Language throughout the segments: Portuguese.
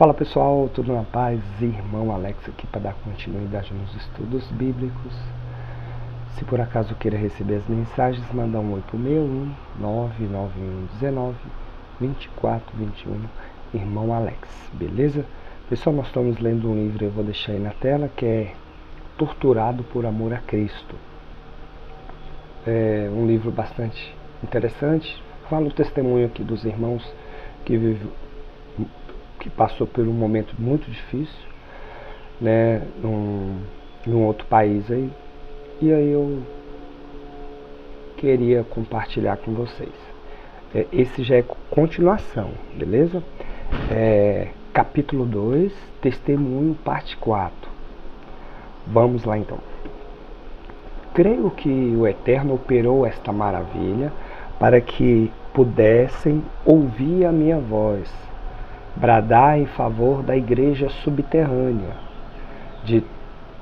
Fala pessoal, tudo na paz? Irmão Alex aqui para dar continuidade nos estudos bíblicos. Se por acaso queira receber as mensagens, manda um oi pro meu 991192421, Irmão Alex, beleza? Pessoal, nós estamos lendo um livro, eu vou deixar aí na tela, que é Torturado por Amor a Cristo. É um livro bastante interessante, fala o testemunho aqui dos irmãos que passou por um momento muito difícil, né, num outro país aí, e aí eu queria compartilhar com vocês. Esse já é continuação, beleza? Capítulo 2, Testemunho, parte 4. Vamos lá então. Creio que o Eterno operou esta maravilha para que pudessem ouvir a minha voz, bradar em favor da igreja subterrânea, de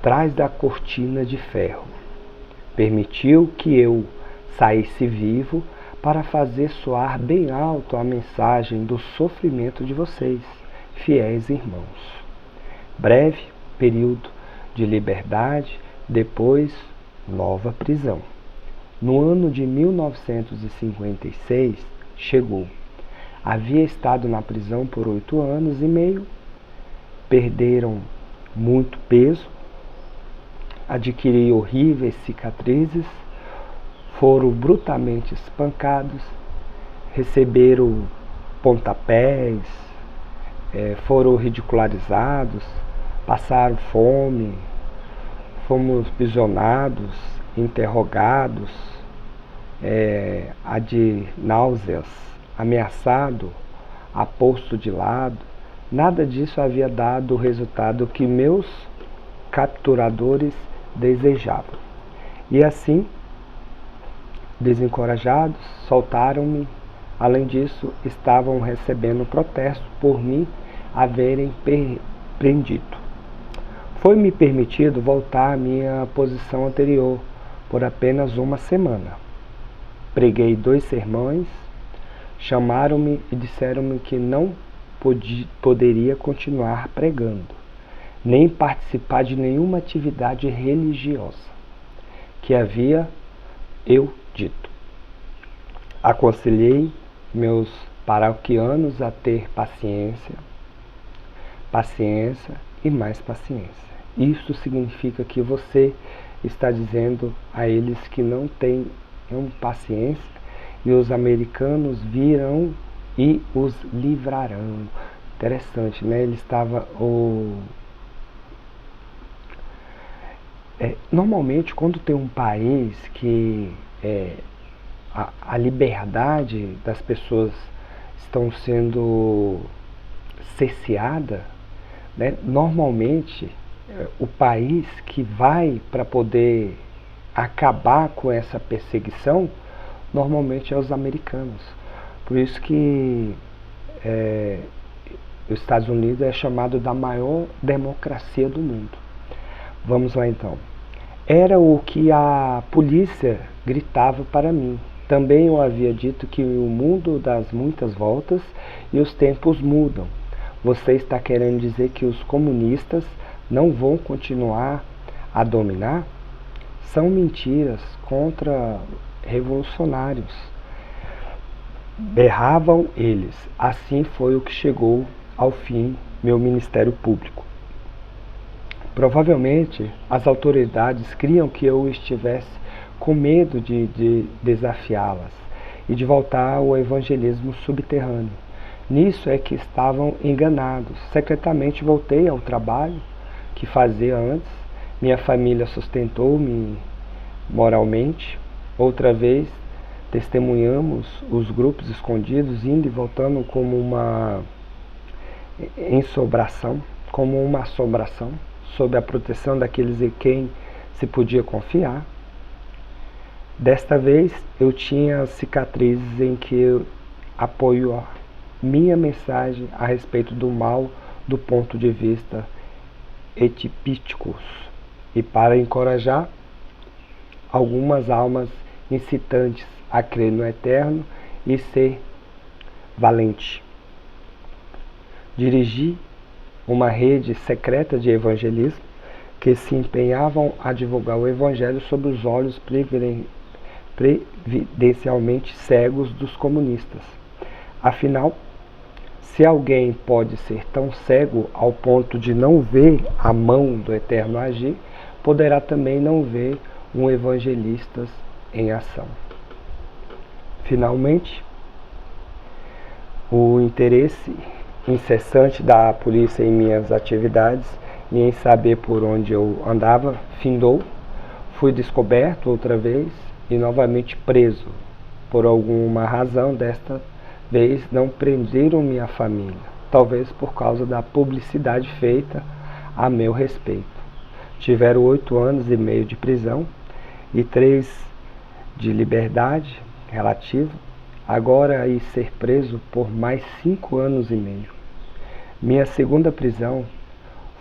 trás da cortina de ferro. Permitiu que eu saísse vivo para fazer soar bem alto a mensagem do sofrimento de vocês, fiéis irmãos. Breve período de liberdade, depois nova prisão. No ano de 1956, chegou. Havia estado na prisão por 8 anos e meio, perderam muito peso, adquiriram horríveis cicatrizes, foram brutalmente espancados, receberam pontapés, foram ridicularizados, passaram fome, fomos aprisionados, interrogados, de náuseas, ameaçado, a posto de lado. Nada disso havia dado o resultado que meus capturadores desejavam. E assim, desencorajados, soltaram-me. Além disso, estavam recebendo protesto por me haverem prendido. Foi-me permitido voltar à minha posição anterior por apenas uma semana. Preguei 2 sermões. Chamaram-me e disseram-me que não poderia continuar pregando, nem participar de nenhuma atividade religiosa que havia eu dito. Aconselhei meus paroquianos a ter paciência e mais paciência. Isso significa que você está dizendo a eles que não tenham paciência, e os americanos virão e os livrarão. Interessante, né? Ele estava... normalmente, quando tem um país que a liberdade das pessoas estão sendo cerceada, né? Normalmente, o país que vai para poder acabar com essa perseguição normalmente é os americanos. Por isso que os Estados Unidos é chamado da maior democracia do mundo. Vamos lá então. Era o que a polícia gritava para mim. Também eu havia dito que o mundo dá muitas voltas e os tempos mudam. Você está querendo dizer que os comunistas não vão continuar a dominar? São mentiras contra revolucionários. Berravam eles. Assim foi o que chegou ao fim meu ministério público. Provavelmente as autoridades criam que eu estivesse com medo de desafiá-las e de voltar ao evangelismo subterrâneo. Nisso é que estavam enganados. Secretamente voltei ao trabalho que fazia antes. Minha família sustentou-me moralmente. Outra vez, testemunhamos os grupos escondidos indo e voltando como uma assombração, sob a proteção daqueles em quem se podia confiar. Desta vez, eu tinha cicatrizes em que eu apoio a minha mensagem a respeito do mal do ponto de vista etipísticos, e para encorajar algumas almas incitantes a crer no Eterno e ser valente. Dirigi uma rede secreta de evangelismo que se empenhavam a divulgar o evangelho sob os olhos previdencialmente cegos dos comunistas. Afinal, se alguém pode ser tão cego ao ponto de não ver a mão do Eterno agir, poderá também não ver um evangelista em ação. Finalmente, o interesse incessante da polícia em minhas atividades e em saber por onde eu andava findou. Fui descoberto outra vez e novamente preso. Por alguma razão, desta vez não prenderam minha família, talvez por causa da publicidade feita a meu respeito. Tiveram 8 anos e meio de prisão e 3 de liberdade relativa, agora ir ser preso por mais 5 anos e meio. Minha segunda prisão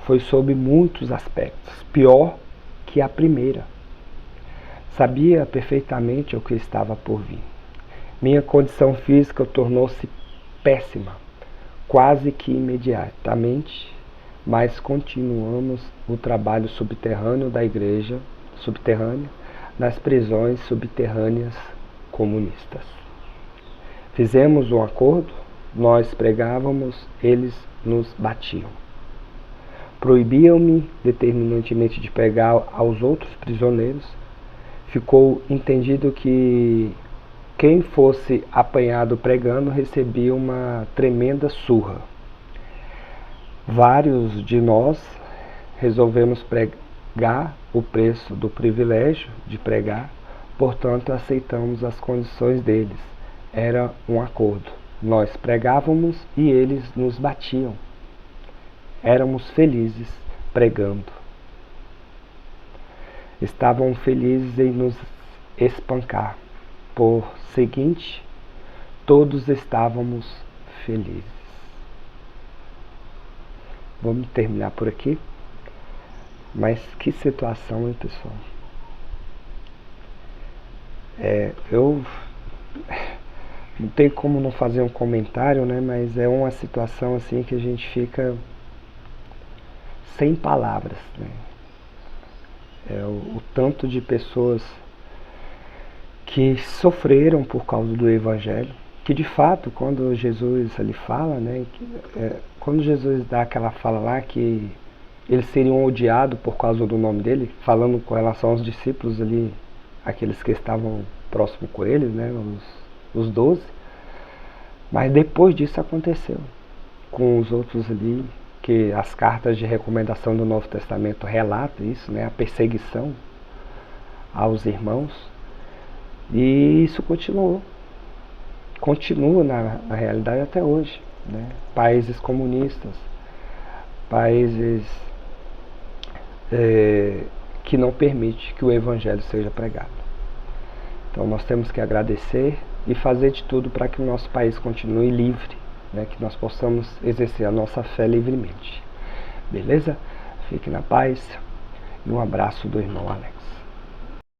foi sob muitos aspectos pior que a primeira. Sabia perfeitamente o que estava por vir. Minha condição física tornou-se péssima, quase que imediatamente, mas continuamos o trabalho subterrâneo da igreja subterrânea nas prisões subterrâneas comunistas. Fizemos um acordo, nós pregávamos, eles nos batiam. Proibiam-me determinantemente de pregar aos outros prisioneiros. Ficou entendido que quem fosse apanhado pregando recebia uma tremenda surra. Vários de nós resolvemos pregar o preço do privilégio de pregar, portanto aceitamos as condições deles. Era um acordo. Nós pregávamos e eles nos batiam. Éramos felizes pregando. Estavam felizes em nos espancar. Por seguinte, todos estávamos felizes. Vamos terminar por aqui. Mas que situação, hein, pessoal? Eu não tem como não fazer um comentário, né? Mas é uma situação assim que a gente fica sem palavras, né? O tanto de pessoas que sofreram por causa do Evangelho, que de fato, quando Jesus ali fala, né, quando Jesus dá aquela fala lá que eles seriam odiados por causa do nome dele, falando com relação aos discípulos ali, aqueles que estavam próximos com eles, né, os 12, mas depois disso aconteceu com os outros ali, que as cartas de recomendação do Novo Testamento relatam isso, né, a perseguição aos irmãos, e isso continua na realidade até hoje, né? Países comunistas, países que não permitem que o Evangelho seja pregado. Então nós temos que agradecer e fazer de tudo para que o nosso país continue livre, né? Que nós possamos exercer a nossa fé livremente. Beleza? Fique na paz e um abraço do irmão Alex.